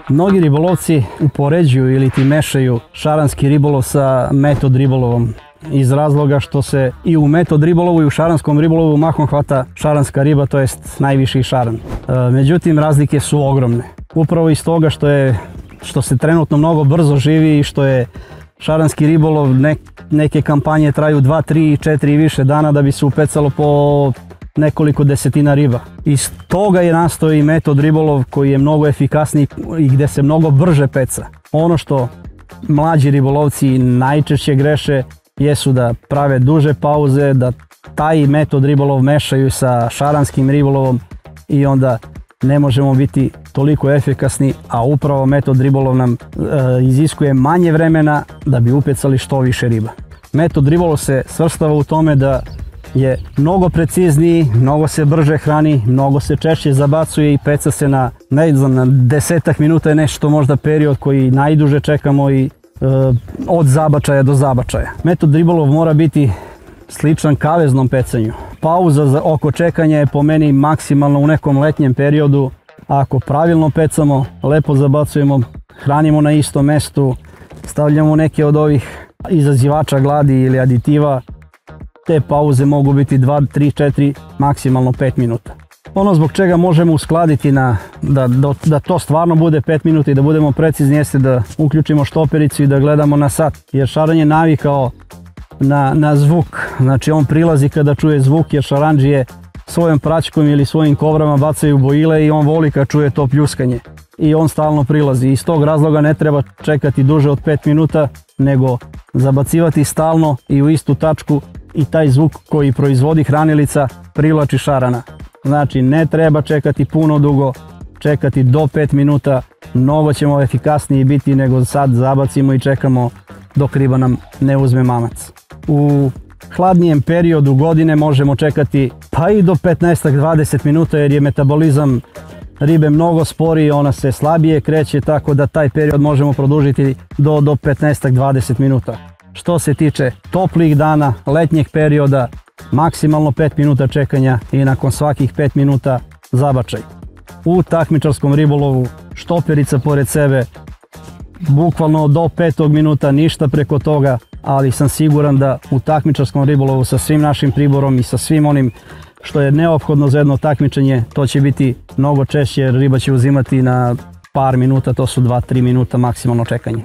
Mnogi ribolovci upoređuju ili ti mešaju šaranski ribolov sa metod ribolovom iz razloga što se i u metod ribolovu i u šaranskom ribolovu mahom hvata šaranska riba, to jest najviši šaran. Međutim, razlike su ogromne. Upravo iz toga što se trenutno mnogo brzo živi i što je šaranski ribolov, neke kampanje traju 2, 3, 4 i više dana da bi se upecalo po nekoliko desetina riba. Iz toga je nastao i metod ribolov koji je mnogo efikasniji i gdje se mnogo brže peca. Ono što mlađi ribolovci najčešće greše jesu da prave duže pauze, da taj metod ribolov mešaju sa šaranskim ribolovom i onda ne možemo biti toliko efikasni, a upravo metod ribolov nam iziskuje manje vremena da bi upecali što više riba. Metod ribolov se svrstava u tome da je mnogo precizniji, mnogo se brže hrani, mnogo se češće zabacuje i peca se na, ne znam, na 10 minuta je nešto možda period koji najduže čekamo i od zabačaja do zabačaja. Metod ribolov mora biti sličan kaveznom pecanju. Pauza za oko čekanja je po meni maksimalno u nekom letnjem periodu. Ako pravilno pecamo, lepo zabacujemo, hranimo na istom mestu, stavljamo neke od ovih izazivača gladi ili aditiva, te pauze mogu biti 2, 3, 4, maksimalno 5 minuta. Ono zbog čega možemo uskladiti da to stvarno bude 5 minuta i da budemo precizni jeste da uključimo štopericu i da gledamo na sat. Jer šaran je navikao na zvuk, znači on prilazi kada čuje zvuk jer šarandžije svojom praćkom ili svojim kovrama bacaju bojile i on voli kad čuje to pljuskanje. I on stalno prilazi. Iz tog razloga ne treba čekati duže od 5 minuta, nego zabacivati stalno i u istu tačku i taj zvuk koji proizvodi hranilica privlači šarana. Znači ne treba čekati puno dugo, čekati do 5 minuta, mnogo ćemo efikasniji biti nego sad zabacimo i čekamo dok riba nam ne uzme mamac. U hladnijem periodu godine možemo čekati pa i do 15-20 minuta jer je metabolizam ribe mnogo sporiji, ona se slabije kreće, tako da taj period možemo produžiti do 15-20 minuta. Što se tiče toplih dana, letnjeg perioda, maksimalno 5 minuta čekanja i nakon svakih 5 minuta zabačaj. U takmičarskom ribolovu štoperica pored sebe, bukvalno do 5. minuta, ništa preko toga, ali sam siguran da u takmičarskom ribolovu sa svim našim priborom i sa svim onim što je neophodno za jedno takmičenje, to će biti mnogo češće jer riba će uzimati na par minuta, to su 2-3 minuta maksimalno čekanje.